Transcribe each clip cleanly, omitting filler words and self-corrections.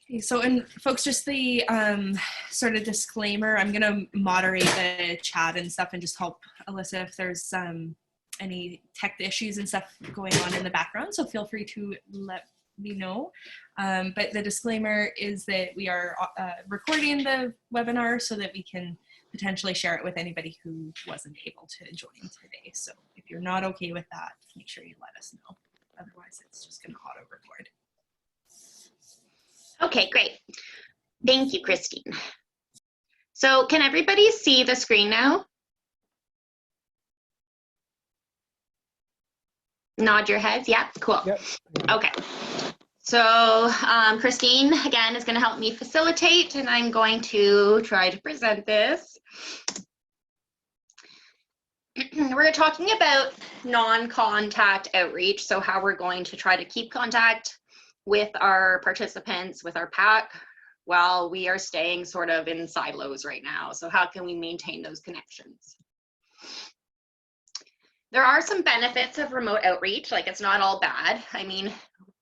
Okay, so, and folks, just the sort of disclaimer, I'm going to moderate the chat and stuff and just help Alyssa if there's any tech issues and stuff going on in the background, so feel free to let me know. But the disclaimer is that we are recording the webinar so that we can potentially share it with anybody who wasn't able to join today. So if you're not okay with that, make sure you let us know. Otherwise, it's just going to auto record. Okay, great. Thank you, Christine. So can everybody see the screen now? Nod your heads. Yeah, cool. Yep. Okay. So Christine, again, is going to help me facilitate, and I'm going to try to present this. We're talking about non-contact outreach, so how we're going to try to keep contact with our participants, with our pack, while we are staying sort of in silos right now. So how can we maintain those connections? There are some benefits of remote outreach, like it's not all bad. I mean,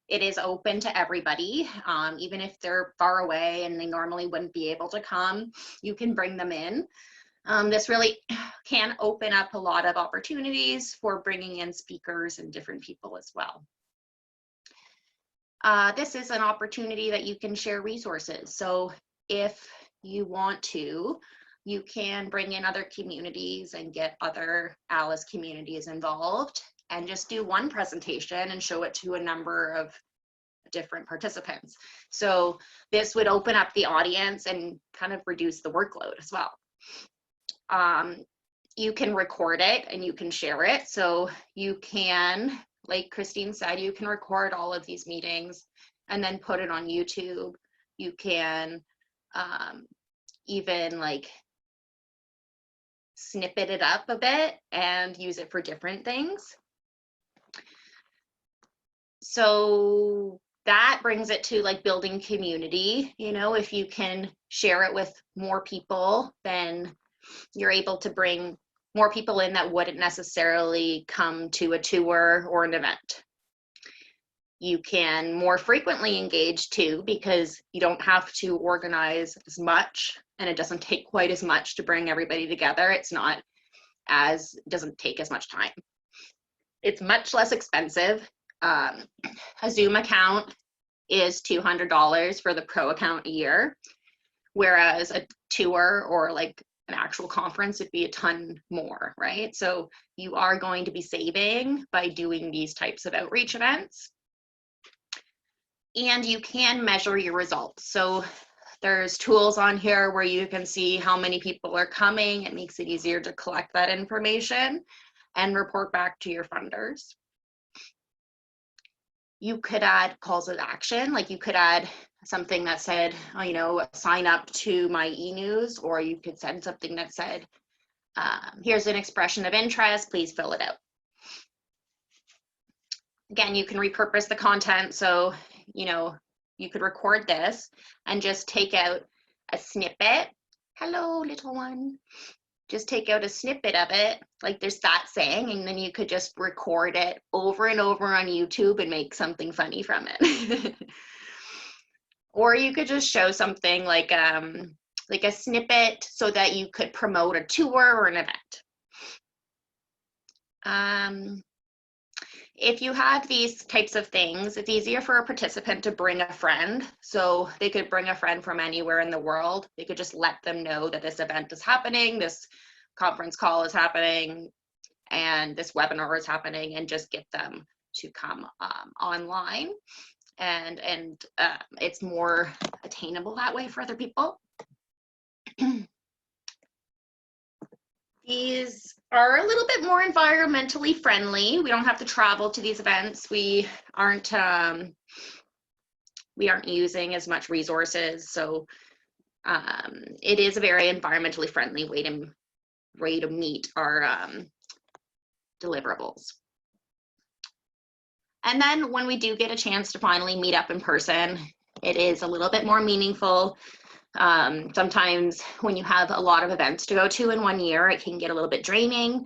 it is open to everybody, even if they're far away and they normally wouldn't be able to come, you can bring them in. This really can open up a lot of opportunities for bringing in speakers and different people as well. This is an opportunity that you can share resources. So if you want to, you can bring in other communities and get other ALUS communities involved and just do one presentation and show it to a number of different participants. So this would open up the audience and kind of reduce the workload as well. You can record it and you can share it. So you can, like Christine said, you can record all of these meetings and then put it on YouTube. You can even like snippet it up a bit and use it for different things. So that brings it to like building community. You know, if you can share it with more people, then you're able to bring more people in that wouldn't necessarily come to a tour or an event. You can more frequently engage too, because you don't have to organize as much and it doesn't take quite as much to bring everybody together. It's not as, doesn't take as much time. It's much less expensive. A Zoom account is $200 for the pro account a year, whereas a tour or like an actual conference would be a ton more, right? So you are going to be saving by doing these types of outreach events. And you can measure your results. So there's tools on here where you can see how many people are coming. It makes it easier to collect that information and report back to your funders. You could add calls of action, like you could add something that said, you know, sign up to my e-news, or you could send something that said, here's an expression of interest, please fill it out. Again, you can repurpose the content. So, you know, you could record this and just take out a snippet. Hello, little one. Just take out a snippet of it, like there's that saying, and then you could just record it over and over on YouTube and make something funny from it. Or you could just show something like a snippet so that you could promote a tour or an event. If you have these types of things, it's easier for a participant to bring a friend. So they could bring a friend from anywhere in the world. They could just let them know that this event is happening, this conference call is happening, and this webinar is happening, and just get them to come online. And it's more attainable that way for other people. These are a little bit more environmentally friendly. We don't have to travel to these events. We aren't using as much resources, so it is a very environmentally friendly way to meet our deliverables. And then when we do get a chance to finally meet up in person, it is a little bit more meaningful. Sometimes when you have a lot of events to go to in one year, it can get a little bit draining.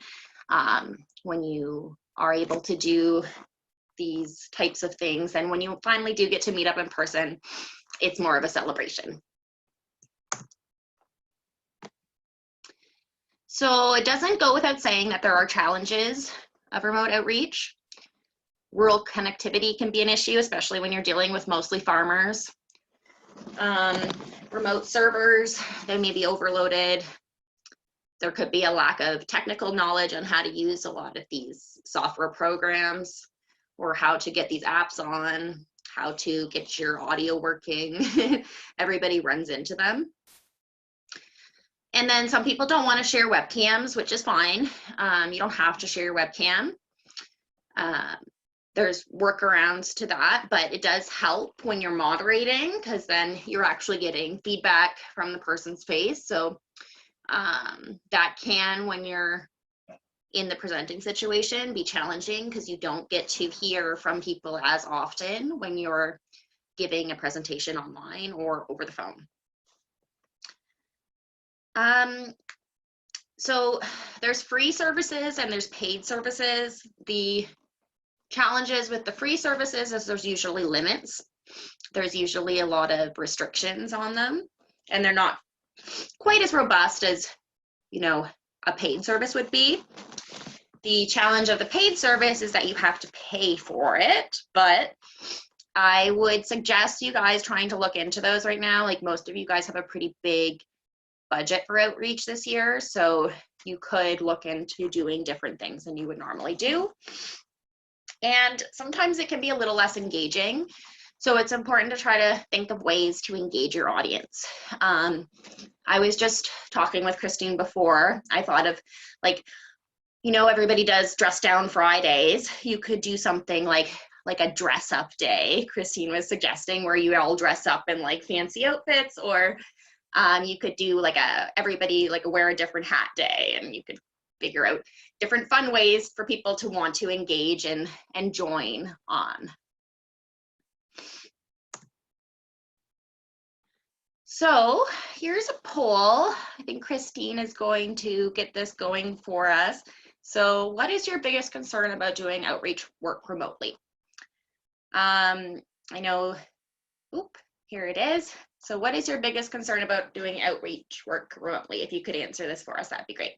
When you are able to do these types of things. And when you finally do get to meet up in person, it's more of a celebration. So it doesn't go without saying that there are challenges of remote outreach. Rural connectivity can be an issue, especially when you're dealing with mostly farmers. Remote servers, they may be overloaded. There could be a lack of technical knowledge on how to use a lot of these software programs, or how to get these apps on, how to get your audio working. Everybody runs into them. And then some people don't want to share webcams, which is fine. You don't have to share your webcam. There's workarounds to that, but it does help when you're moderating, because then you're actually getting feedback from the person's face. So that can, when you're in the presenting situation, be challenging, because you don't get to hear from people as often when you're giving a presentation online or over the phone. So there's free services and there's paid services. The challenges with the free services is there's usually limits. There's usually a lot of restrictions on them, and they're not quite as robust as, you know, a paid service would be. The challenge of the paid service is that you have to pay for it, but I would suggest you guys trying to look into those right now. Like, most of you guys have a pretty big budget for outreach this year, so you could look into doing different things than you would normally do. And sometimes it can be a little less engaging, so it's important to try to think of ways to engage your audience. I was just talking with Christine before. I thought of, like, you know, everybody does dress down Fridays. You could do something like a dress up day, Christine was suggesting, where you all dress up in like fancy outfits, or you could do like everybody like wear a different hat day, and you could figure out different fun ways for people to want to engage and join on. So here's a poll. I think Christine is going to get this going for us. So what is your biggest concern about doing outreach work remotely? I know, here it is. So what is your biggest concern about doing outreach work remotely? If you could answer this for us, that'd be great.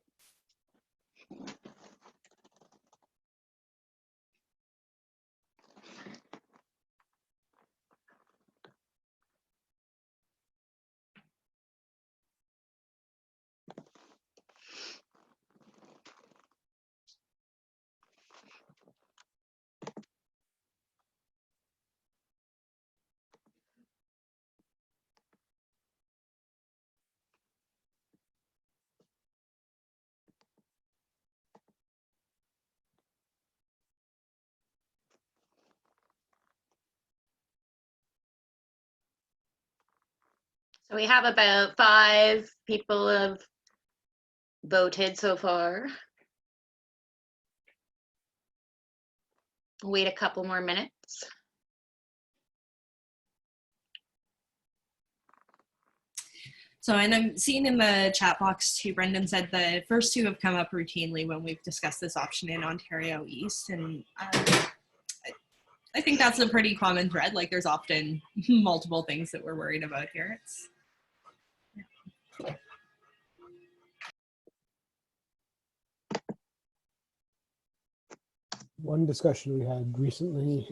So we have about 5 people have voted so far. Wait a couple more minutes. So, and I'm seeing in the chat box too, Brendan said the first 2 have come up routinely when we've discussed this option in Ontario East. And I think that's a pretty common thread. Like, there's often multiple things that we're worried about here. One discussion we had recently,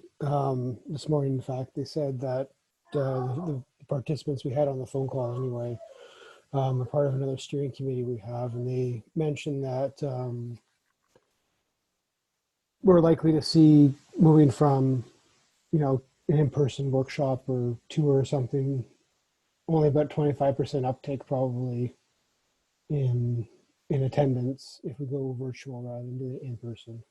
this morning, in fact, they said that the participants we had on the phone call anyway, are part of another steering committee we have, and they mentioned that we're likely to see, moving from, you know, an in-person workshop or tour or something, only about 25% uptake probably in attendance if we go virtual rather than do it in person.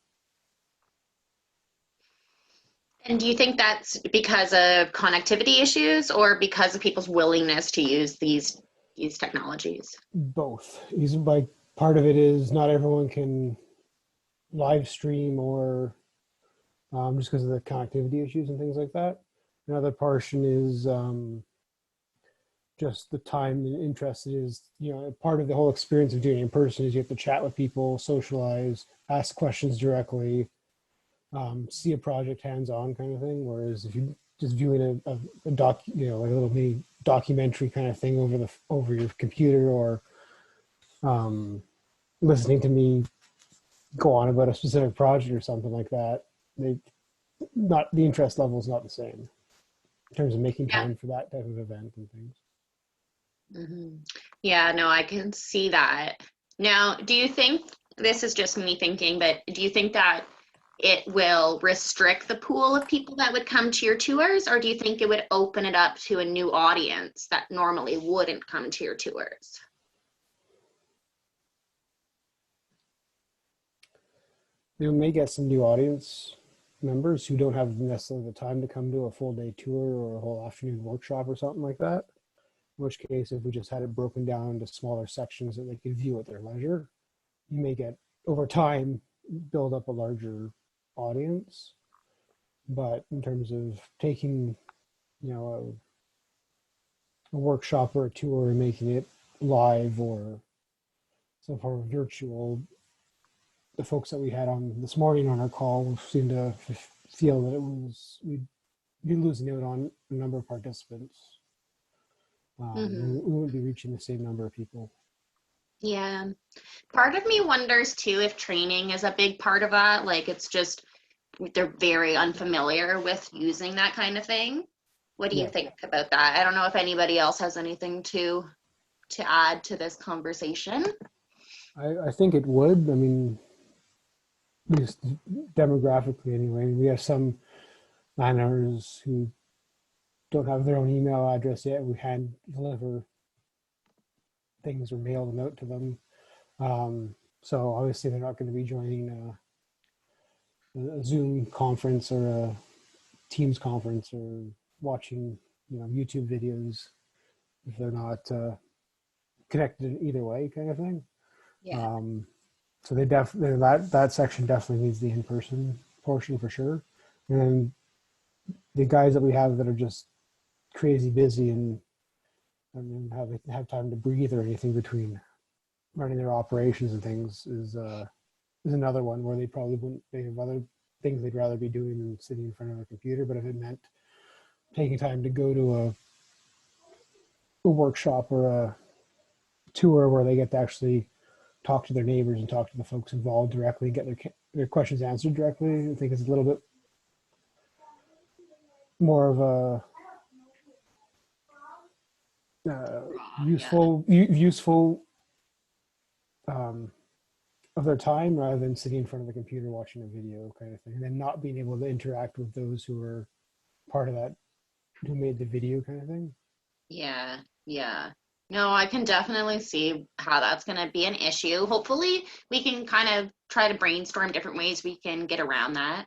And do you think that's because of connectivity issues or because of people's willingness to use these technologies? Both. Like, part of it is not everyone can live stream, or just because of the connectivity issues and things like that. Another portion is just the time and interest. It is, you know, part of the whole experience of doing it in person is you have to chat with people, socialize, ask questions directly. see a project hands-on kind of thing. Whereas if you just viewing a doc, you know, like a little mini documentary kind of thing over your computer, or listening to me go on about a specific project or something like that, the interest level is not the same in terms of making Yeah. time for that type of event and things. Mm-hmm. Yeah, no, I can see that. Now, do you think, this is just me thinking, but do you think that it will restrict the pool of people that would come to your tours, or do you think it would open it up to a new audience that normally wouldn't come to your tours? We may get some new audience members who don't have necessarily the time to come to a full day tour or a whole afternoon workshop or something like that. In which case, if we just had it broken down into smaller sections that they could view at their leisure, you may get, over time, build up a larger audience. But in terms of taking, you know, a workshop or a tour and making it live or some form of virtual, the folks that we had on this morning on our call seemed to feel that we'd be losing out on a number of participants. Mm-hmm. We wouldn't be reaching the same number of people. Yeah. Part of me wonders too if training is a big part of that. Like, it's just, they're very unfamiliar with using that kind of thing. What do you think about that? I don't know if anybody else has anything to add to this conversation. I think it would. I mean, just demographically anyway. We have some landowners who don't have their own email address yet. We hand deliver things or mail them out to them. So obviously they're not going to be joining a Zoom conference or a Teams conference or watching, you know, YouTube videos if they're not connected in either way, kind of thing. Yeah. So they definitely, that section definitely needs the in-person portion for sure. And then the guys that we have that are just crazy busy and have time to breathe or anything between running their operations and things is another one where they probably wouldn't. They have other things they'd rather be doing than sitting in front of a computer. But if it meant taking time to go to a workshop or a tour where they get to actually talk to their neighbors and talk to the folks involved directly and get their questions answered directly, I think it's a little bit more of a useful of their time rather than sitting in front of a computer watching a video kind of thing, and then not being able to interact with those who are part of that, who made the video kind of thing. Yeah. Yeah. No, I can definitely see how that's going to be an issue. Hopefully we can kind of try to brainstorm different ways we can get around that.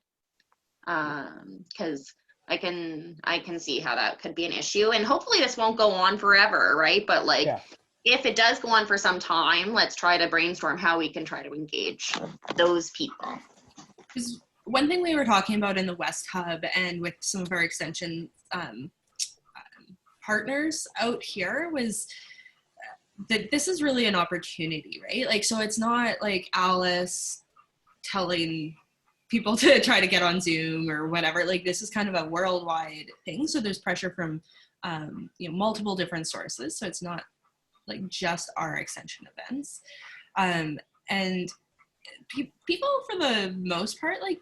Because I can see how that could be an issue, and hopefully this won't go on forever, right? But like, if it does go on for some time, let's try to brainstorm how we can try to engage those people. Because one thing we were talking about in the West Hub and with some of our extension partners out here was that this is really an opportunity, right? Like, so it's not like ALUS telling people to try to get on Zoom or whatever. Like, this is kind of a worldwide thing. So there's pressure from, multiple different sources. So it's not like just our extension events. And people for the most part, like,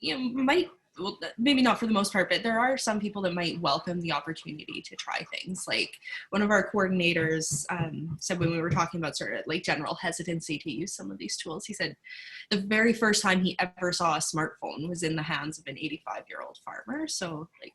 might, well, maybe not for the most part, but there are some people that might welcome the opportunity to try things. Like, one of our coordinators said when we were talking about sort of like general hesitancy to use some of these tools, he said the very first time he ever saw a smartphone was in the hands of an 85-year-old farmer. So, like,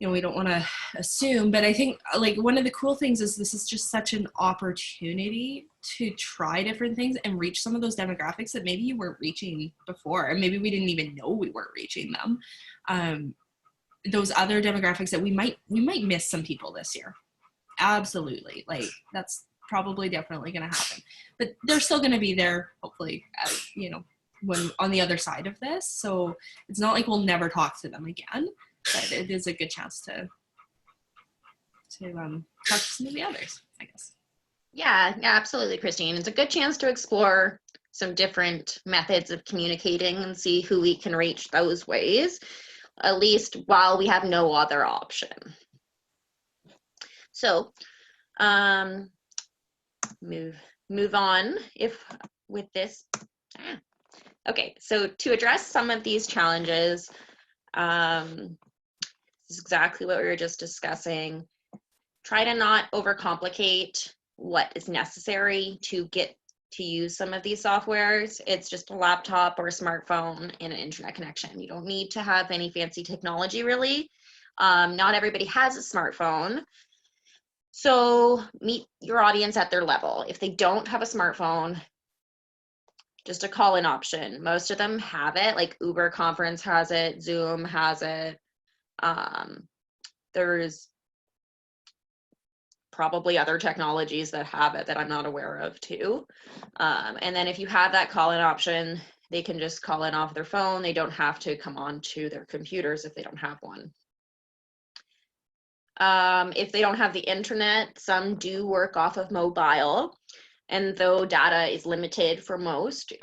we don't want to assume, but I think like one of the cool things is this is just such an opportunity to try different things and reach some of those demographics that maybe you weren't reaching before, and maybe we didn't even know we weren't reaching them. Those other demographics that we might miss some people this year. Absolutely. Like, that's probably definitely going to happen, but they're still going to be there, hopefully, when on the other side of this. So it's not like we'll never talk to them again. But it is a good chance to talk to some of the others, I guess. Yeah, absolutely, Christine. It's a good chance to explore some different methods of communicating and see who we can reach those ways, at least while we have no other option. So move on with this. Okay, so to address some of these challenges, this is exactly what we were just discussing. Try to not overcomplicate what is necessary to get to use some of these softwares. It's just a laptop or a smartphone and an internet connection. You don't need to have any fancy technology, really. Not everybody has a smartphone. So meet your audience at their level. If they don't have a smartphone, just a call-in option. Most of them have it, like Uber Conference has it, Zoom has it. There's probably other technologies that have it that I'm not aware of too. And then if you have that call-in option, they can just call in off their phone. They don't have to come on to their computers if they don't have one. If they don't have the internet, some do work off of mobile. And though data is limited for most,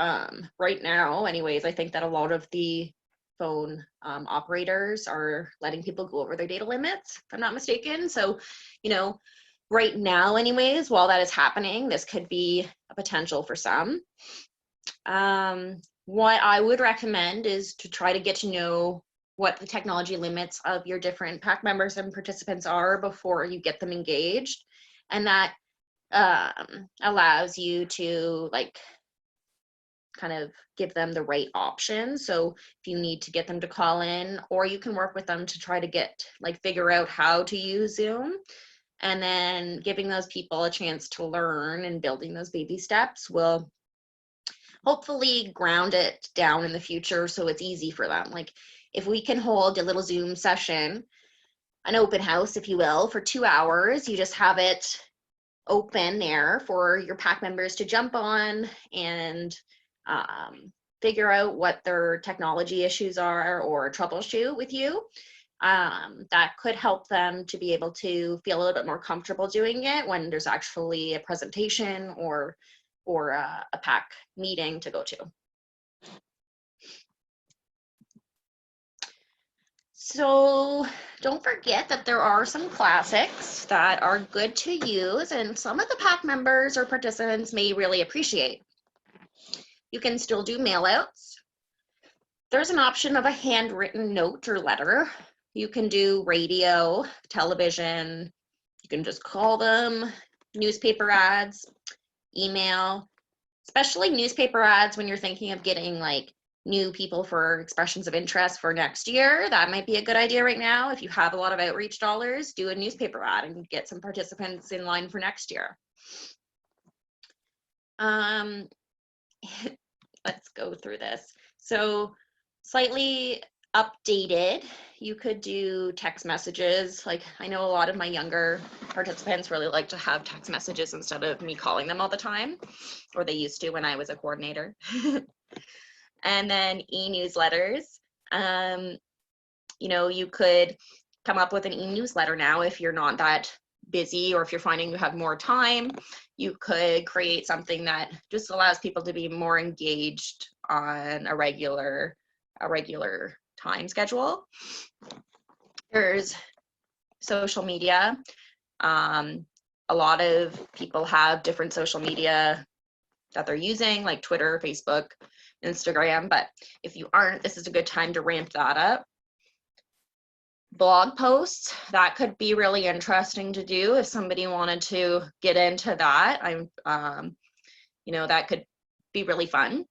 right now anyways, I think that a lot of the phone operators are letting people go over their data limits, if I'm not mistaken. So, you know, right now anyways, while that is happening, this could be a potential for some. What I would recommend is to try to get to know what the technology limits of your different PAC members and participants are before you get them engaged. And that allows you to like kind of give them the right option. So if you need to get them to call in, or you can work with them to try to figure out how to use Zoom, and then giving those people a chance to learn and building those baby steps will hopefully ground it down in the future so it's easy for them. Like if we can hold a little Zoom session, an open house, if you will, for 2 hours, you just have it open there for your PAC members to jump on and figure out what their technology issues are or troubleshoot with you. That could help them to be able to feel a little bit more comfortable doing it when there's actually a presentation or a PAC meeting to go to. So don't forget that there are some classics that are good to use and some of the PAC members or participants may really appreciate. You can still do mailouts. There's an option of a handwritten note or letter. You can do radio, television, you can just call them, newspaper ads, email, especially newspaper ads when you're thinking of getting like new people for expressions of interest for next year. That might be a good idea right now. If you have a lot of outreach dollars, do a newspaper ad and get some participants in line for next year. Let's go through this. So slightly updated, you could do text messages. Like I know a lot of my younger participants really like to have text messages instead of me calling them all the time, or they used to when I was a coordinator. And then e-newsletters. You know, you could come up with an e-newsletter now if you're not that busy, or if you're finding you have more time, you could create something that just allows people to be more engaged on a regular time schedule. There's social media. A lot of people have different social media that they're using, like Twitter, Facebook, Instagram, but if you aren't, this is a good time to ramp that up. Blog posts, that could be really interesting to do if somebody wanted to get into that. You know, that could be really fun.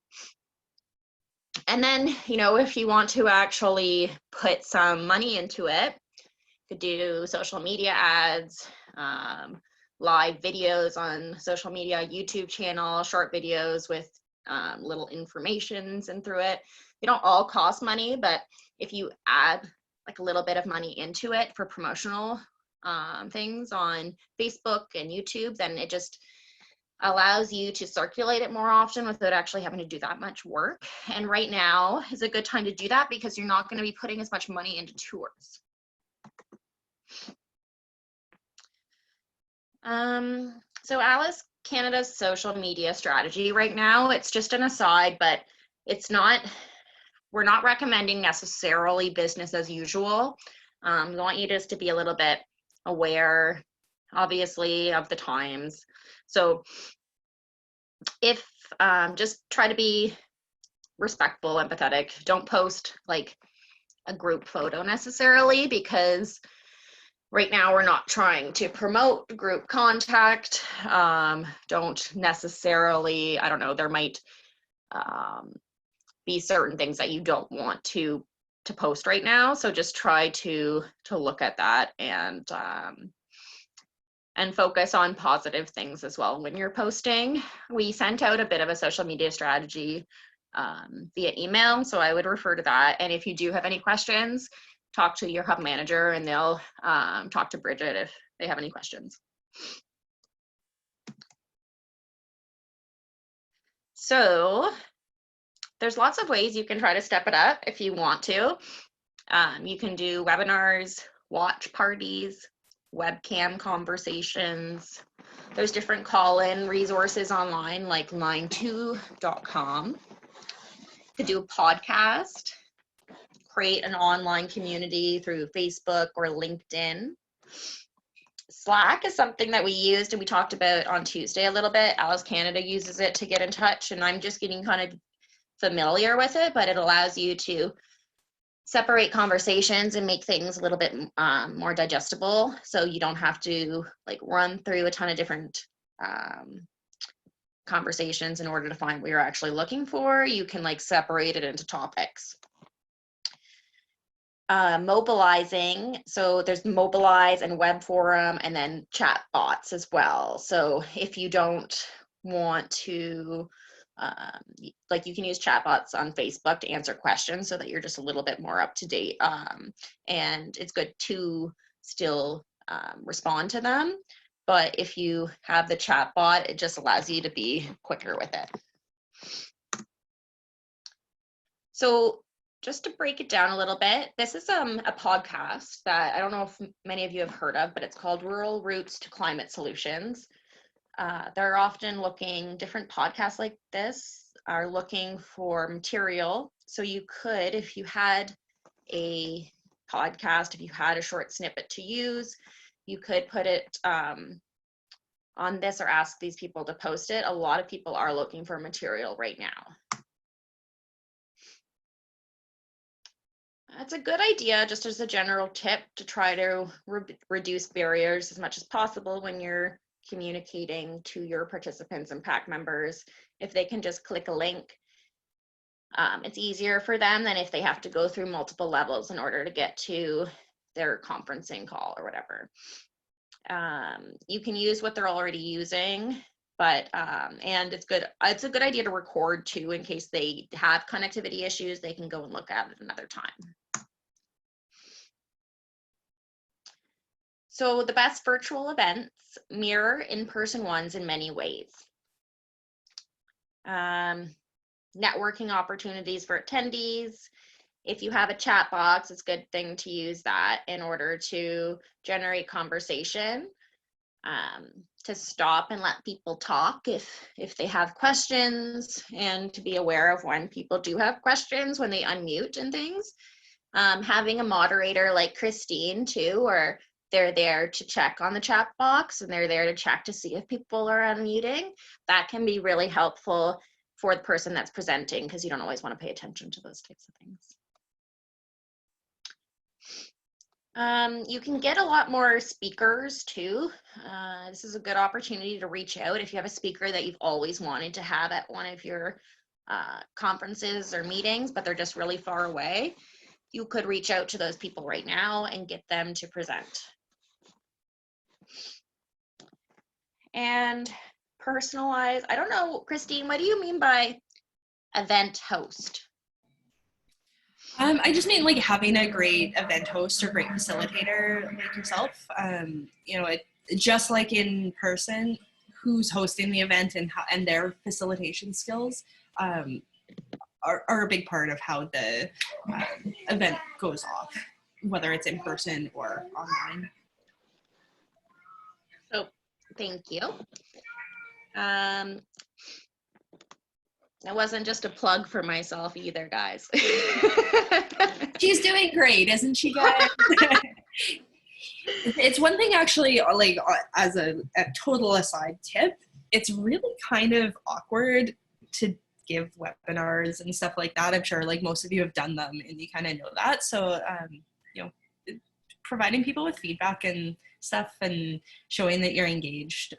And then, you know, if you want to actually put some money into it, you could do social media ads, live videos on social media, YouTube channel, short videos with little informations and through it. They don't all cost money, but if you add like a little bit of money into it for promotional things on Facebook and YouTube, then it just allows you to circulate it more often without actually having to do that much work. And right now is a good time to do that because you're not going to be putting as much money into tours. So ALUS Canada's social media strategy right now. It's just an aside, but it's not, we're not recommending necessarily business as usual. We want you just to be a little bit aware, obviously, of the times. So if just try to be respectful, empathetic. Don't post like a group photo necessarily, because right now we're not trying to promote group contact. Don't necessarily, I don't know, there might be certain things that you don't want to post right now. So just try to look at that and focus on positive things as well when you're posting. We sent out a bit of a social media strategy via email, so I would refer to that. And if you do have any questions, talk to your hub manager and they'll talk to Bridget if they have any questions. So there's lots of ways you can try to step it up if you want to. You can do webinars, watch parties, webcam conversations. There's different call-in resources online like line2.com. You could do a podcast, create an online community through Facebook or LinkedIn. Slack is something that we used and we talked about on Tuesday a little bit. ALUS Canada uses it to get in touch, and I'm just getting kind of familiar with it, but it allows you to separate conversations and make things a little bit more digestible, so you don't have to like run through a ton of different conversations in order to find what you're actually looking for. You can like separate it into topics. Mobilizing, so there's Mobilize and web forum and then chat bots as well. So if you don't want to like, you can use chatbots on Facebook to answer questions so that you're just a little bit more up to date, and it's good to still respond to them, but if you have the chatbot, it just allows you to be quicker with it. So just to break it down a little bit, this is a podcast that I don't know if many of you have heard of, but it's called Rural Roots to Climate Solutions. They're often looking, different podcasts like this are looking for material. So you could, if you had a podcast, if you had a short snippet to use, you could put it on this or ask these people to post it. A lot of people are looking for material right now. That's a good idea, just as a general tip, to try to reduce barriers as much as possible when you're communicating to your participants and PAC members. If they can just click a link, it's easier for them than if they have to go through multiple levels in order to get to their conferencing call or whatever. You can use what they're already using, but and it's a good idea to record too, in case they have connectivity issues. They can go and look at it another time. So the best virtual events mirror in-person ones in many ways. Networking opportunities for attendees. If you have a chat box, it's a good thing to use that in order to generate conversation, to stop and let people talk if they have questions, and to be aware of when people do have questions, when they unmute and things. Having a moderator like Christine too, or they're there to check on the chat box and they're there to check to see if people are unmuting. That can be really helpful for the person that's presenting, because you don't always want to pay attention to those types of things. You can get a lot more speakers too. This is a good opportunity to reach out. If you have a speaker that you've always wanted to have at one of your conferences or meetings, but they're just really far away, you could reach out to those people right now and get them to present. And personalize, I don't know, Christine, what do you mean by event host? I just mean like having a great event host or great facilitator like yourself. You know, just like in person, who's hosting the event and their facilitation skills are a big part of how the event goes off, whether it's in person or online. So, thank you. That wasn't just a plug for myself either, guys. She's doing great, isn't she, guys? It's one thing actually, like as a total aside tip, it's really kind of awkward to give webinars and stuff like that. I'm sure like most of you have done them and you kind of know that. So, you know, providing people with feedback and stuff and showing that you're engaged,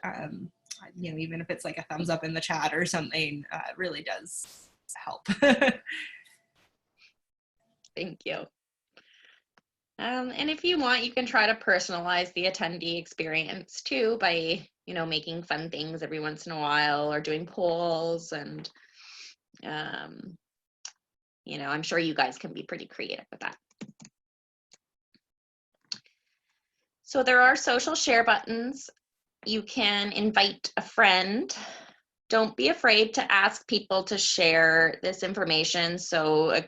you know, even if it's like a thumbs up in the chat or something, really does help. Thank you. And if you want, you can try to personalize the attendee experience too by, you know, making fun things every once in a while or doing polls. And, you know, I'm sure you guys can be pretty creative with that. So there are social share buttons. You can invite a friend. Don't be afraid to ask people to share this information. So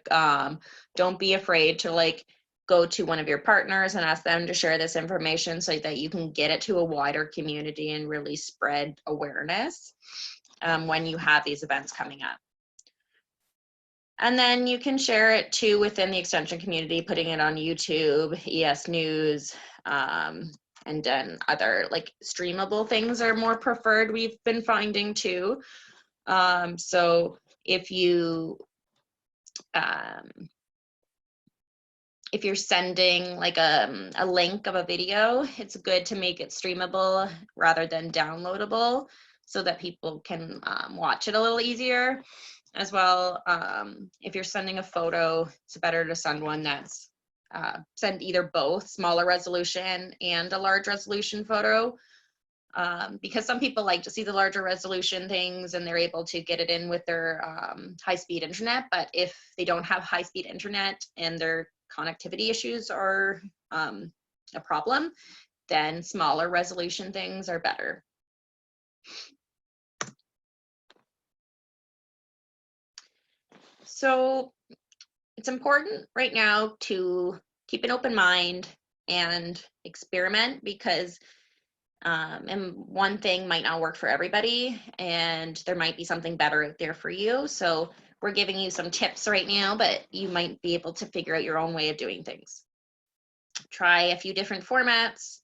don't be afraid to like go to one of your partners and ask them to share this information so that you can get it to a wider community and really spread awareness when you have these events coming up. And then you can share it too within the extension community, putting it on YouTube, ES News, and then other like streamable things are more preferred, we've been finding too. So if you're sending like a link of a video, it's good to make it streamable rather than downloadable so that people can watch it a little easier as well. If you're sending a photo, it's better to send one that's send either both smaller resolution and a large resolution photo, because some people like to see the larger resolution things and they're able to get it in with their high-speed internet. But if they don't have high-speed internet and their connectivity issues are a problem, then smaller resolution things are better. So it's important right now to keep an open mind and experiment, because and one thing might not work for everybody and there might be something better out there for you. So we're giving you some tips right now, but you might be able to figure out your own way of doing things. Try a few different formats,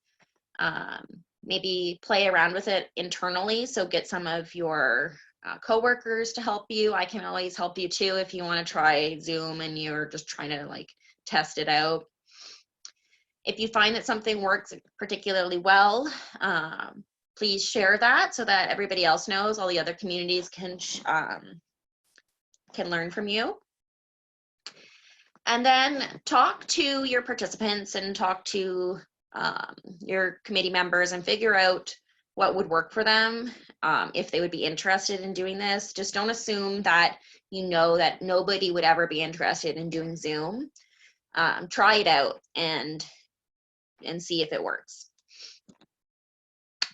maybe play around with it internally. So get some of your coworkers to help you. I can always help you too if you want to try Zoom and you're just trying to like test it out. If you find that something works particularly well, please share that so that everybody else knows, all the other communities can learn from you. And then talk to your participants and talk to your committee members and figure out what would work for them, if they would be interested in doing this. Just don't assume that you know that nobody would ever be interested in doing Zoom. Try it out and see if it works.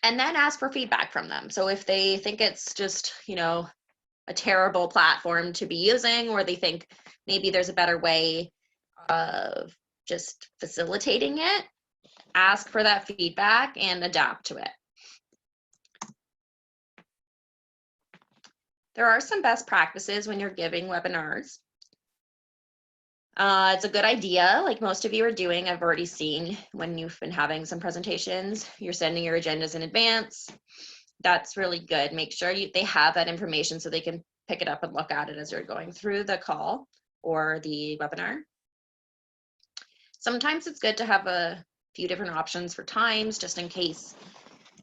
And then ask for feedback from them. So if they think it's just, you know, a terrible platform to be using, or they think maybe there's a better way of just facilitating it, ask for that feedback and adapt to it. There are some best practices when you're giving webinars. It's a good idea, like most of you are doing. I've already seen when you've been having some presentations, you're sending your agendas in advance. That's really good. Make sure they have that information so they can pick it up and look at it as you're going through the call or the webinar. Sometimes it's good to have a few different options for times, just in case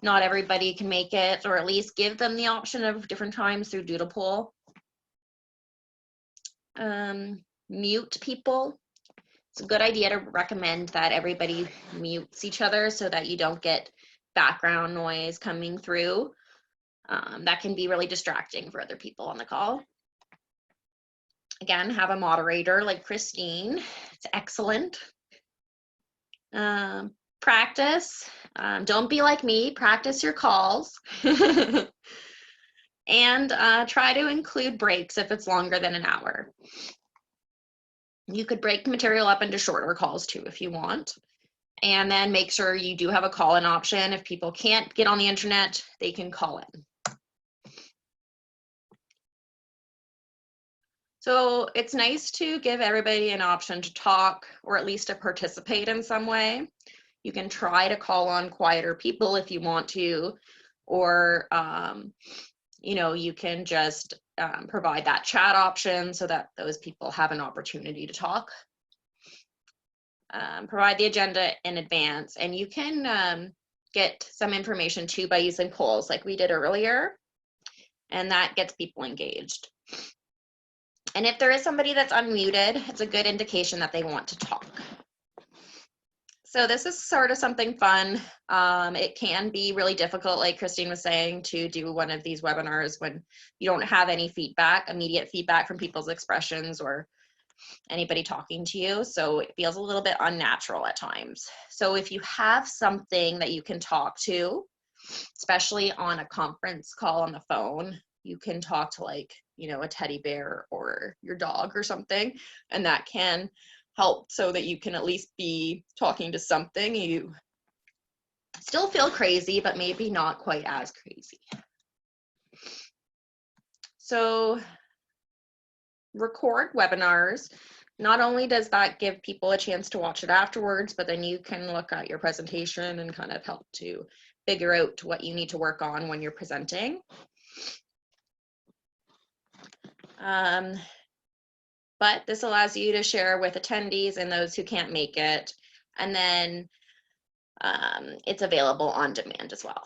not everybody can make it, or at least give them the option of different times through Doodle Poll. Mute people. It's a good idea to recommend that everybody mutes each other so that you don't get background noise coming through. That can be really distracting for other people on the call. Again, have a moderator like Christine. It's excellent. Practice. Don't be like me. Practice your calls. And try to include breaks if it's longer than an hour. You could break material up into shorter calls too if you want. And then make sure you do have a call-in option. If people can't get on the internet, they can call in. So it's nice to give everybody an option to talk or at least to participate in some way. You can try to call on quieter people if you want to, or you know, you can just provide that chat option so that those people have an opportunity to talk. Provide the agenda in advance, and you can get some information too by using polls like we did earlier, and that gets people engaged. And if there is somebody that's unmuted, it's a good indication that they want to talk. So this is sort of something fun. It can be really difficult, like Christine was saying, to do one of these webinars when you don't have any feedback, immediate feedback from people's expressions or anybody talking to you. So it feels a little bit unnatural at times. So if you have something that you can talk to, especially on a conference call on the phone, you can talk to, like, you know, a teddy bear or your dog or something, and that can help so that you can at least be talking to something. You still feel crazy, but maybe not quite as crazy. So record webinars. Not only does that give people a chance to watch it afterwards, but then you can look at your presentation and kind of help to figure out what you need to work on when you're presenting. But this allows you to share with attendees and those who can't make it. And then it's available on demand as well.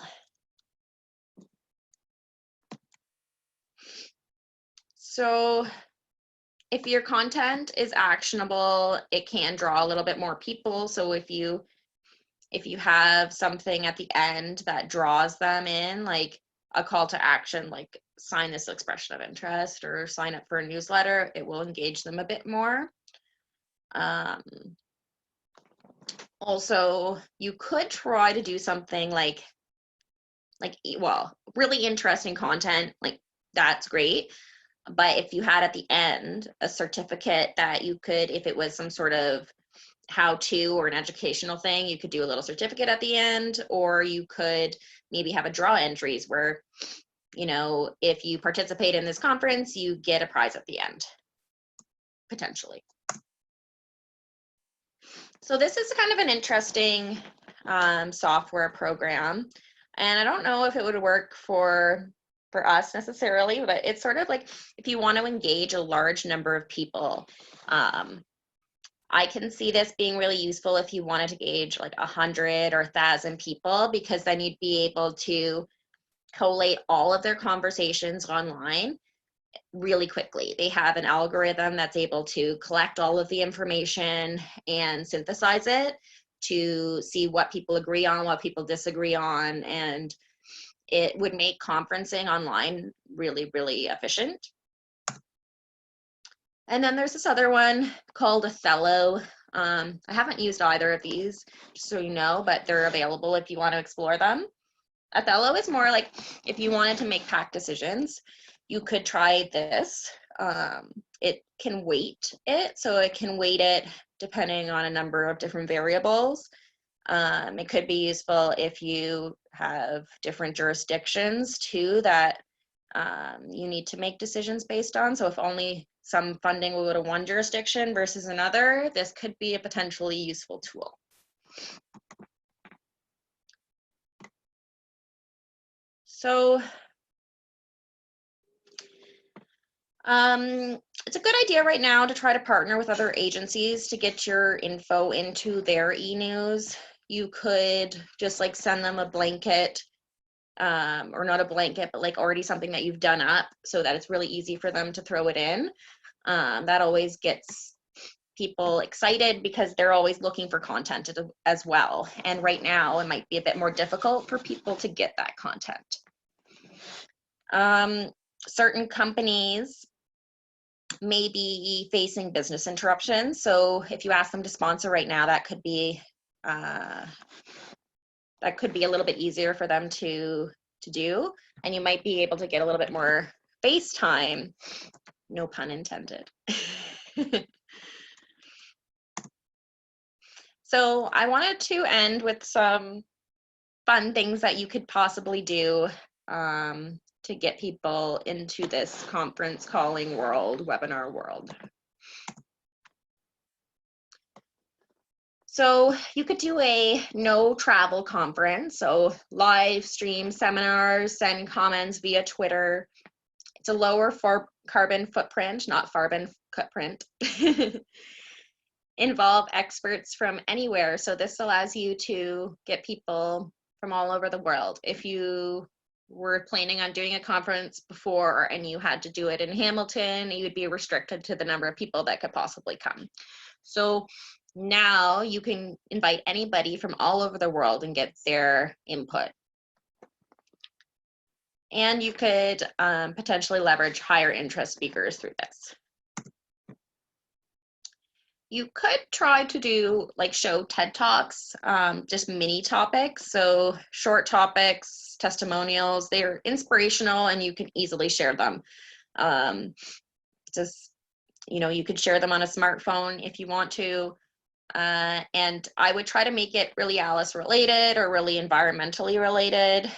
So if your content is actionable, it can draw a little bit more people. So if you have something at the end that draws them in, like a call to action, like sign this expression of interest or sign up for a newsletter, it will engage them a bit more. Also, you could try to do something like, well, really interesting content, like that's great. But if you had at the end a certificate that you could, if it was some sort of how-to or an educational thing, you could do a little certificate at the end, or you could maybe have a draw entries where, you know, if you participate in this conference, you get a prize at the end, potentially. So this is kind of an interesting software program, and I don't know if it would work for us necessarily, but it's sort of like if you want to engage a large number of people. I can see this being really useful if you wanted to gauge like 100 or 1,000 people, because then you'd be able to collate all of their conversations online really quickly. They have an algorithm that's able to collect all of the information and synthesize it to see what people agree on, what people disagree on, and it would make conferencing online really, really efficient. And then there's this other one called Othello. I haven't used either of these, just so you know, but they're available if you want to explore them. Othello is more like if you wanted to make pack decisions, you could try this. It can weight it, so it can weight it depending on a number of different variables. It could be useful if you have different jurisdictions too that you need to make decisions based on. So if only some funding will go to one jurisdiction versus another, this could be a potentially useful tool. So it's a good idea right now to try to partner with other agencies to get your info into their e-news. You could just like send them a blanket, or not a blanket, but like already something that you've done up so that it's really easy for them to throw it in. That always gets people excited because they're always looking for content as well. And right now it might be a bit more difficult for people to get that content. Certain companies may be facing business interruptions. So if you ask them to sponsor right now, that could be a little bit easier for them to do. And you might be able to get a little bit more face time, no pun intended. So I wanted to end with some fun things that you could possibly do to get people into this conference calling world, webinar world. So you could do a no travel conference, so live stream seminars, send comments via Twitter. It's a lower carbon footprint, not carbon footprint. Involve experts from anywhere. So this allows you to get people from all over the world. If you were planning on doing a conference before and you had to do it in Hamilton, you would be restricted to the number of people that could possibly come. So now you can invite anybody from all over the world and get their input. And you could potentially leverage higher interest speakers through this. You could try to do like show TED Talks, just mini topics. So short topics, testimonials, they're inspirational and you can easily share them. You could share them on a smartphone if you want to. And I would try to make it really ALUS related or really environmentally related.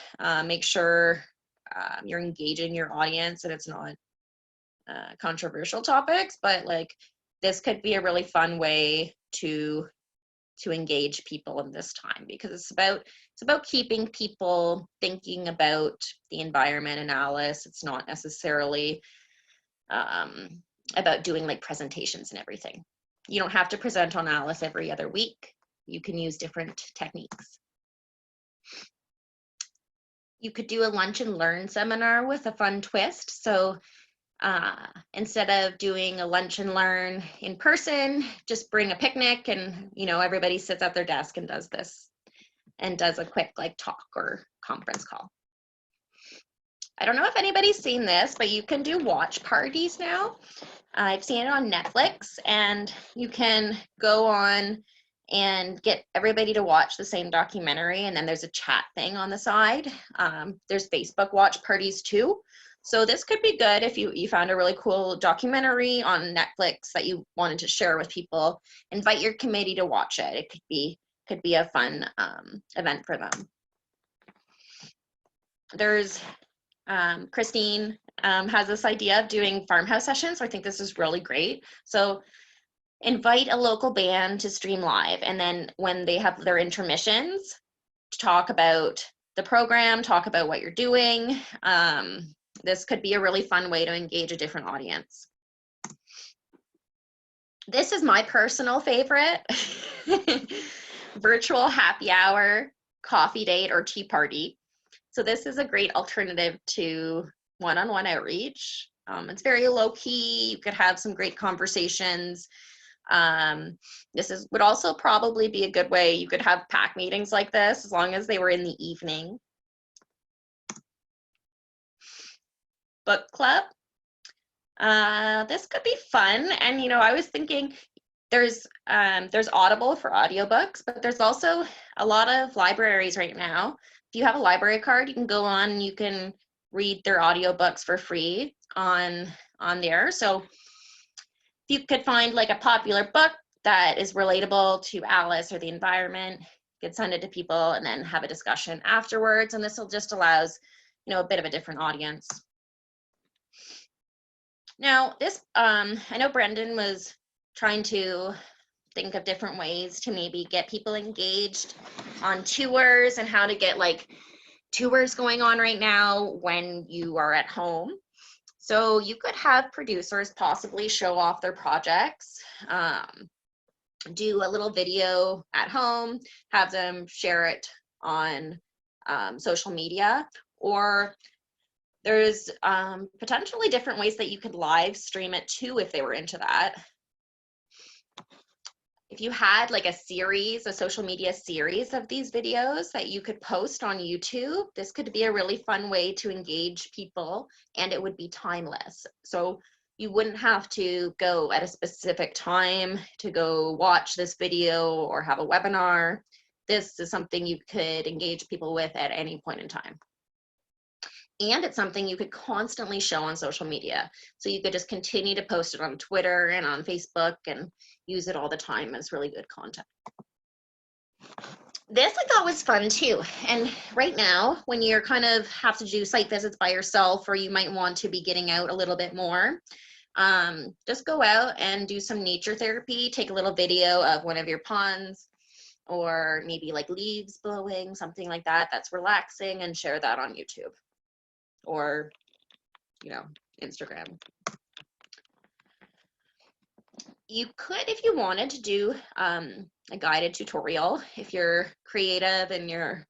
Make sure you're engaging your audience and it's not controversial topics, but like this could be a really fun way to engage people in this time, because it's about keeping people thinking about the environment in ALUS. It's not necessarily about doing like presentations and everything. You don't have to present on ALUS every other week. You can use different techniques. You could do a lunch and learn seminar with a fun twist. So instead of doing a lunch and learn in person, just bring a picnic and, everybody sits at their desk and does this and does a quick like talk or conference call. I don't know if anybody's seen this, but you can do watch parties now. I've seen it on Netflix, and you can go on and get everybody to watch the same documentary, and then there's a chat thing on the side. There's Facebook watch parties too. So this could be good if you found a really cool documentary on Netflix that you wanted to share with people. Invite your committee to watch it. It could be a fun event for them. There's Christine has this idea of doing farmhouse sessions. So I think this is really great. So invite a local band to stream live, and then when they have their intermissions, talk about the program, talk about what you're doing. This could be a really fun way to engage a different audience. This is my personal favorite. Virtual happy hour, coffee date, or tea party. So this is a great alternative to one-on-one outreach. It's very low-key. You could have some great conversations. This would also probably be a good way. You could have pack meetings like this as long as they were in the evening. Book club. This could be fun. And I was thinking there's Audible for audiobooks, but there's also a lot of libraries right now. If you have a library card, you can go on and you can read their audiobooks for free on there. So if you could find like a popular book that is relatable to ALUS or the environment, you could send it to people and then have a discussion afterwards. And this will just allows, a bit of a different audience. Now this, I know Brendan was trying to think of different ways to maybe get people engaged on tours and how to get like tours going on right now when you are at home. So you could have producers possibly show off their projects, do a little video at home, have them share it on social media, or there's potentially different ways that you could live stream it too if they were into that. If you had like a social media series of these videos that you could post on YouTube, this could be a really fun way to engage people, and it would be timeless. So you wouldn't have to go at a specific time to go watch this video or have a webinar. This is something you could engage people with at any point in time. And it's something you could constantly show on social media. So you could just continue to post it on Twitter and on Facebook and use it all the time as really good content. This I thought was fun too. And right now, when you're kind of have to do site visits by yourself, or you might want to be getting out a little bit more, just go out and do some nature therapy. Take a little video of one of your ponds, or maybe like leaves blowing, something like that that's relaxing, and share that on YouTube or, you know, Instagram. You could, if you wanted to do a guided tutorial, if you're creative and you're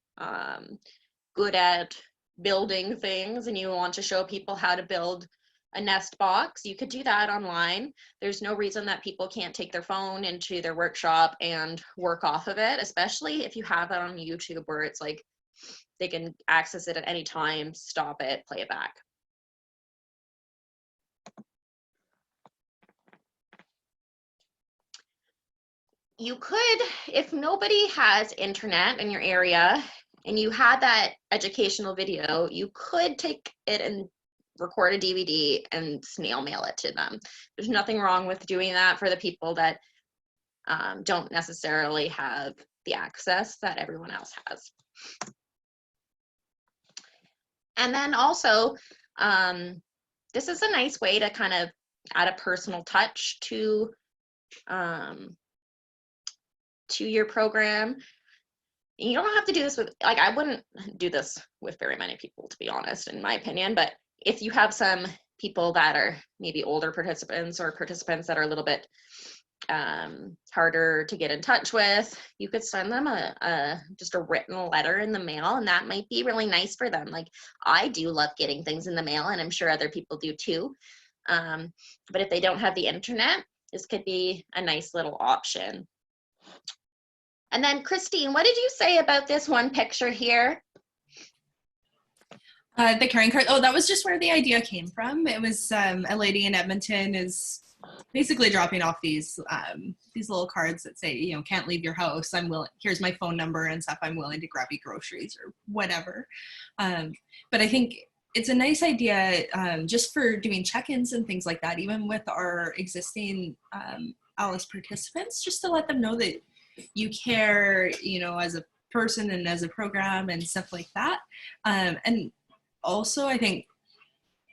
good at building things and you want to show people how to build a nest box, you could do that online. There's no reason that people can't take their phone into their workshop and work off of it, especially if you have it on YouTube where it's like they can access it at any time, stop it, play it back. You could, if nobody has internet in your area and you had that educational video, you could take it and record a DVD and snail mail it to them. There's nothing wrong with doing that for the people that don't necessarily have the access that everyone else has. And then also, this is a nice way to kind of add a personal touch to your program. You don't have to do this with, like, I wouldn't do this with very many people, to be honest, in my opinion, but if you have some people that are maybe older participants or participants that are a little bit harder to get in touch with, you could send them just a written letter in the mail, and that might be really nice for them. Like, I do love getting things in the mail, and I'm sure other people do too. But if they don't have the internet, this could be a nice little option. And then Christine, what did you say about this one picture here? The carrying card. Oh, that was just where the idea came from. It was a lady in Edmonton is basically dropping off these little cards that say, you know, can't leave your house. I'm willing. Here's my phone number and stuff. I'm willing to grab you groceries or whatever. But I think it's a nice idea just for doing check-ins and things like that, even with our existing ALUS participants, just to let them know that you care, you know, as a person and as a program and stuff like that. And also, I think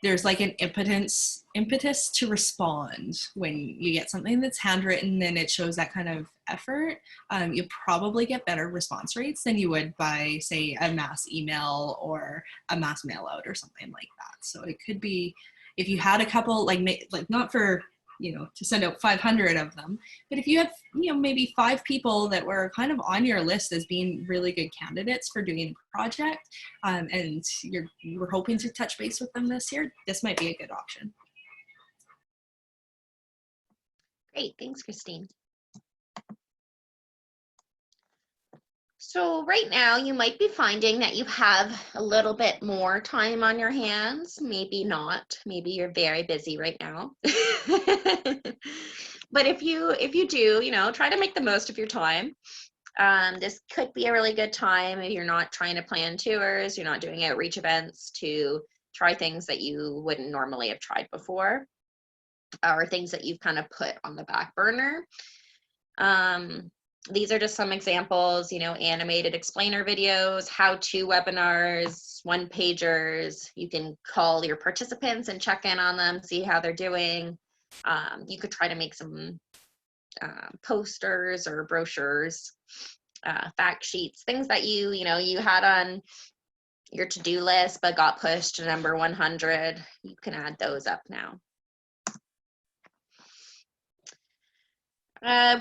there's like an impetus to respond when you get something that's handwritten and it shows that kind of effort. You probably get better response rates than you would by, say, a mass email or a mass mail out or something like that. So it could be, if you had a couple, like not for, you know, to send out 500 of them, but if you have, you know, maybe 5 people that were kind of on your list as being really good candidates for doing a project, and you were hoping to touch base with them this year, this might be a good option. Great, thanks, Christine. So right now you might be finding that you have a little bit more time on your hands, maybe not, maybe you're very busy right now. But if you do, you know, try to make the most of your time. This could be a really good time if you're not trying to plan tours, you're not doing outreach events, to try things that you wouldn't normally have tried before, or things that you've kind of put on the back burner. These are just some examples, you know, animated explainer videos, how-to webinars, one-pagers. You can call your participants and check in on them, see how they're doing. You could try to make some posters or brochures, fact sheets, things that you had on your to-do list but got pushed to number 100. You can add those up now.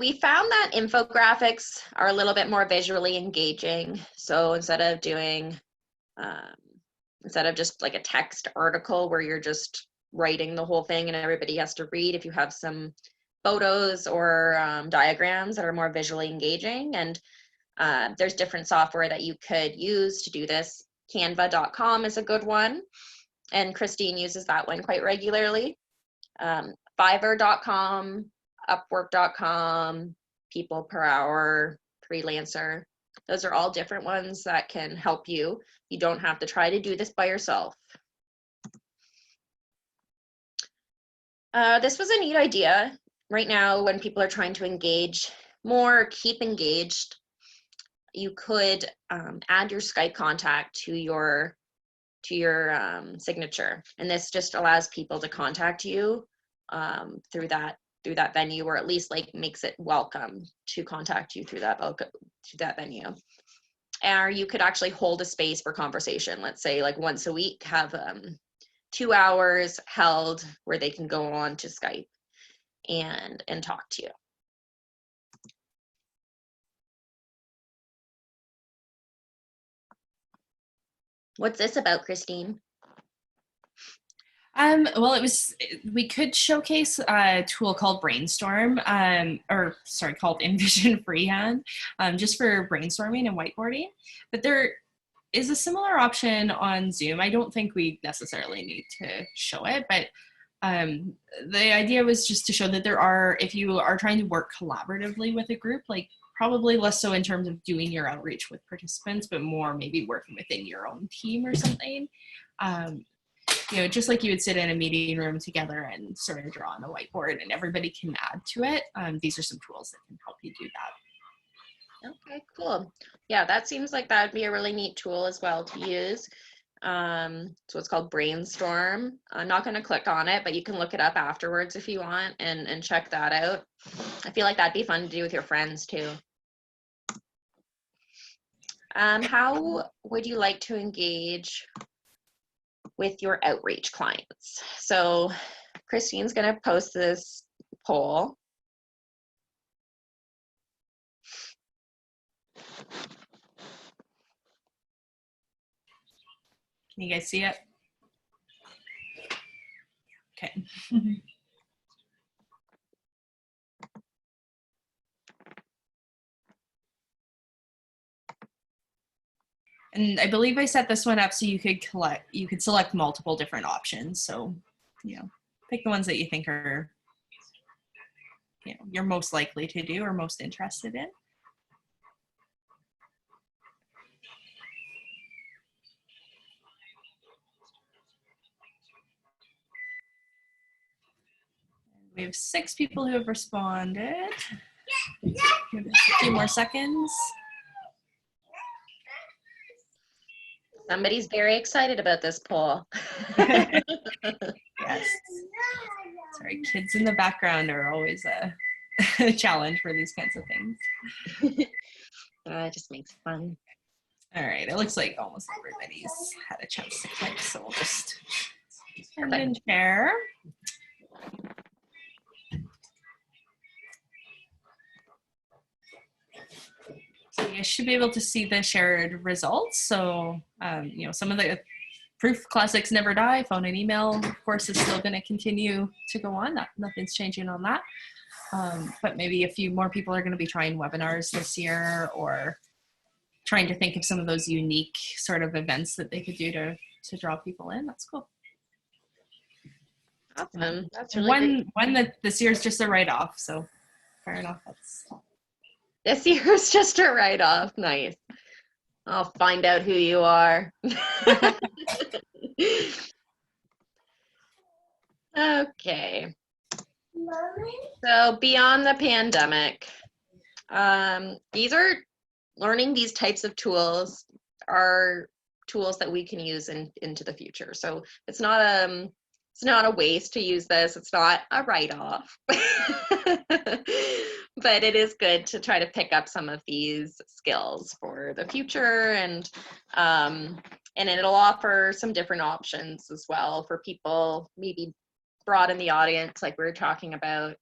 We found that infographics are a little bit more visually engaging. So instead of just like a text article where you're just writing the whole thing and everybody has to read, if you have some photos or diagrams that are more visually engaging, and there's different software that you could use to do this. Canva.com is a good one, and Christine uses that one quite regularly. Fiverr.com, Upwork.com, People Per Hour, Freelancer. Those are all different ones that can help you. You don't have to try to do this by yourself. This was a neat idea. Right now, when people are trying to engage more, keep engaged, you could add your Skype contact to your signature, and this just allows people to contact you through that venue, or at least like makes it welcome to contact you through that venue. Or you could actually hold a space for conversation. Let's say like once a week, have 2 hours held where they can go on to Skype and talk to you. What's this about, Christine? Well, we could showcase a tool called Brainstorm, called Envision Freehand, just for brainstorming and whiteboarding. But there is a similar option on Zoom. I don't think we necessarily need to show it, but the idea was just to show that if you are trying to work collaboratively with a group, like probably less so in terms of doing your outreach with participants, but more maybe working within your own team or something. Just like you would sit in a meeting room together and sort of draw on a whiteboard and everybody can add to it. These are some tools that can help you do that. Okay, cool. Yeah, that seems like that would be a really neat tool as well to use. So it's called Brainstorm. I'm not going to click on it, but you can look it up afterwards if you want and check that out. I feel like that'd be fun to do with your friends too. How would you like to engage with your outreach clients? So Christine's going to post this poll. Can you guys see it? Okay. And I believe I set this one up so you could select multiple different options. So, pick the ones that you think are, you're most likely to do or most interested in. We have 6 people who have responded. Give us a few more seconds. Somebody's very excited about this poll. Yes. Sorry, kids in the background are always a challenge for these kinds of things. It just makes it fun. All right, it looks like almost everybody's had a chance to click, so we'll just send and share. So you should be able to see the shared results. So, some of the proof classics never die. Phone and email, of course, is still going to continue to go on. Nothing's changing on that. But maybe a few more people are going to be trying webinars this year, or trying to think of some of those unique sort of events that they could do to draw people in. That's cool. Awesome. That's really one that this year's just a write-off. So fair enough. This year's just a write-off. Nice. I'll find out who you are. Okay. So beyond the pandemic, learning these types of tools are tools that we can use into the future. So it's not a waste to use this. It's not a write-off. But it is good to try to pick up some of these skills for the future, and it'll offer some different options as well for people, maybe broaden the audience like we were talking about.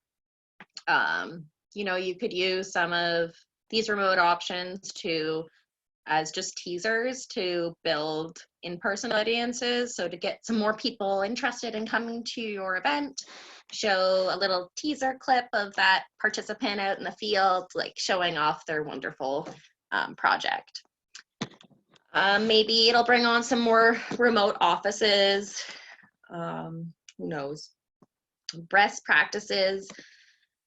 You could use some of these remote options as just teasers to build in-person audiences. So to get some more people interested in coming to your event, show a little teaser clip of that participant out in the field, like showing off their wonderful project. Maybe it'll bring on some more remote offices. Who knows? Best practices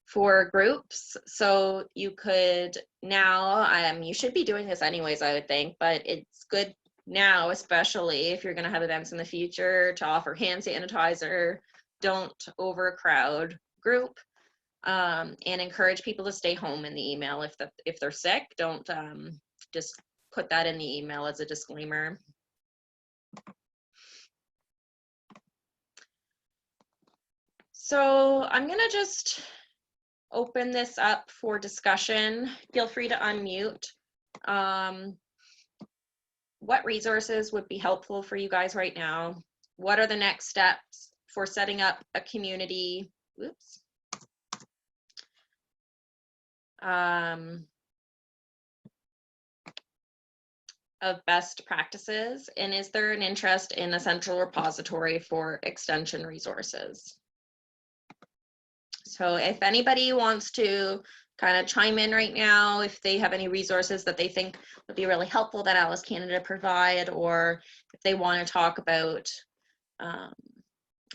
for groups. So you could now, you should be doing this anyways, I would think, but it's good now, especially if you're going to have events in the future, to offer hand sanitizer. Don't overcrowd group, and encourage people to stay home in the email if they're sick. Don't just put that in the email as a disclaimer. So I'm gonna just open this up for discussion. Feel free to unmute. What resources would be helpful for you guys right now? What are the next steps for setting up a community? Oops. Of best practices, and is there an interest in a central repository for extension resources? So if anybody wants to kind of chime in right now, if they have any resources that they think would be really helpful that ALUS Canada provide, or if they want to talk about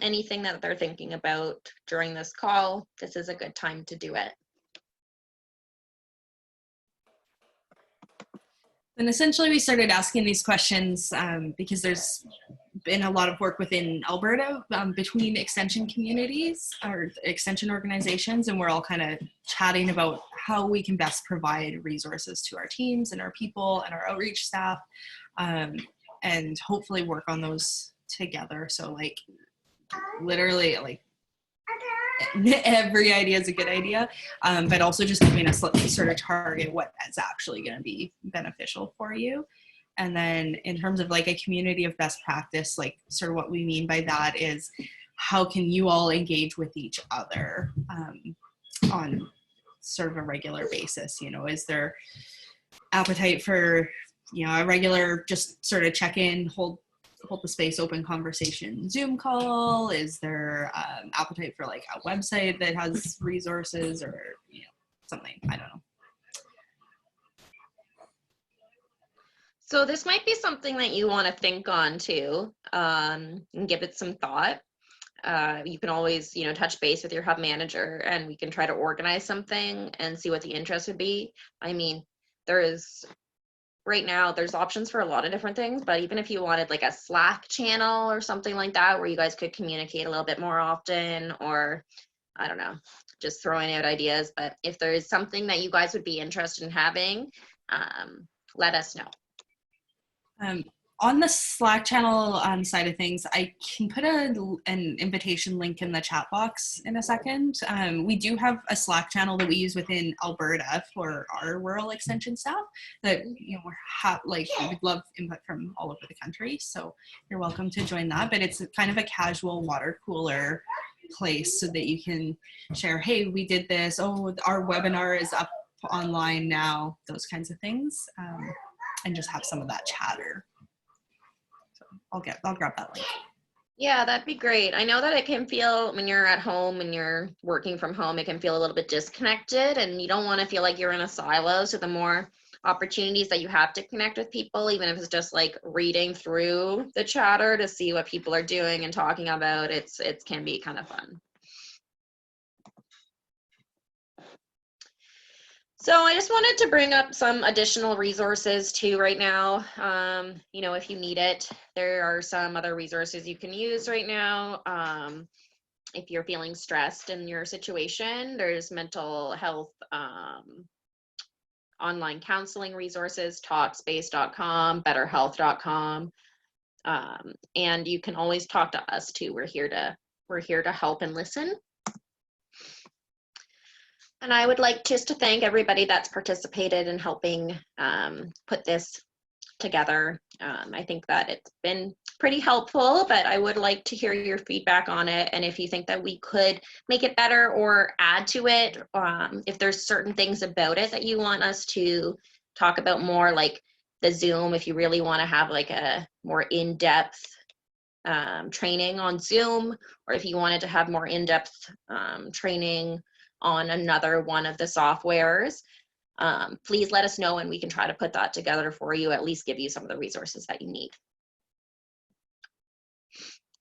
anything that they're thinking about during this call, this is a good time to do it. And essentially we started asking these questions because there's been a lot of work within Alberta between extension communities or extension organizations, and we're all kind of chatting about how we can best provide resources to our teams and our people and our outreach staff, and hopefully work on those together. So like literally like every idea is a good idea, but also just giving us sort of target what is actually going to be beneficial for you. And then in terms of like a community of best practice, like sort of what we mean by that is how can you all engage with each other on sort of a regular basis? You know, is there appetite for, you know, a regular just sort of check in, hold the space open conversation Zoom call? Is there appetite for like a website that has resources, or, you know, something? I don't know. So this might be something that you want to think on too, and give it some thought. You can always, you know, touch base with your hub manager and we can try to organize something and see what the interest would be. I mean, right now there's options for a lot of different things, but even if you wanted like a Slack channel or something like that where you guys could communicate a little bit more often, or I don't know, just throwing out ideas. But if there is something that you guys would be interested in having, let us know. On the Slack channel side of things, I can put an invitation link in the chat box in a second. We do have a Slack channel that we use within Alberta for our rural extension staff that, you know, we'd love input from all over the country. So you're welcome to join that, but it's kind of a casual water cooler place so that you can share, hey, we did this. Oh, our webinar is up online now, those kinds of things. And just have some of that chatter. So I'll grab that link. Yeah, that'd be great. I know that it can feel, when you're at home and you're working from home, it can feel a little bit disconnected, and you don't want to feel like you're in a silo. So the more opportunities that you have to connect with people, even if it's just like reading through the chatter to see what people are doing and talking about, it can be kind of fun. So I just wanted to bring up some additional resources too right now. You know, if you need it, there are some other resources you can use right now. If you're feeling stressed in your situation, there's mental health online counseling resources, talkspace.com, betterhealth.com. And you can always talk to us too. We're here to help and listen. And I would like just to thank everybody that's participated in helping put this together. I think that it's been pretty helpful, but I would like to hear your feedback on it. And if you think that we could make it better or add to it, if there's certain things about it that you want us to talk about more, like the Zoom, if you really want to have like a more in-depth training on Zoom, or if you wanted to have more in-depth training on another one of the softwares, please let us know and we can try to put that together for you, at least give you some of the resources that you need.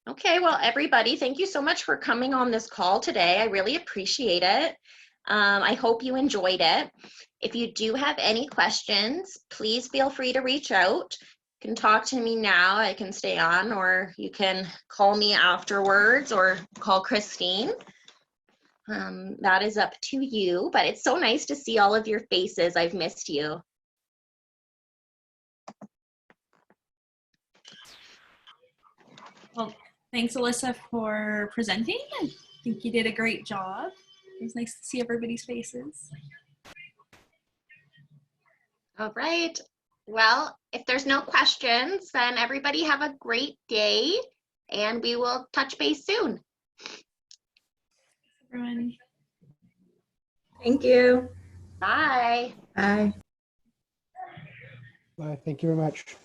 Okay, well, everybody, thank you so much for coming on this call today. I really appreciate it. I hope you enjoyed it. If you do have any questions, please feel free to reach out. You can talk to me now, I can stay on, or you can call me afterwards or call Christine. That is up to you, but it's so nice to see all of your faces. I've missed you. Well, thanks, Alyssa, for presenting. I think you did a great job. It was nice to see everybody's faces. All right. Well, if there's no questions, then everybody have a great day, and we will touch base soon. Everyone. Thank you. Bye. Bye. Thank you very much.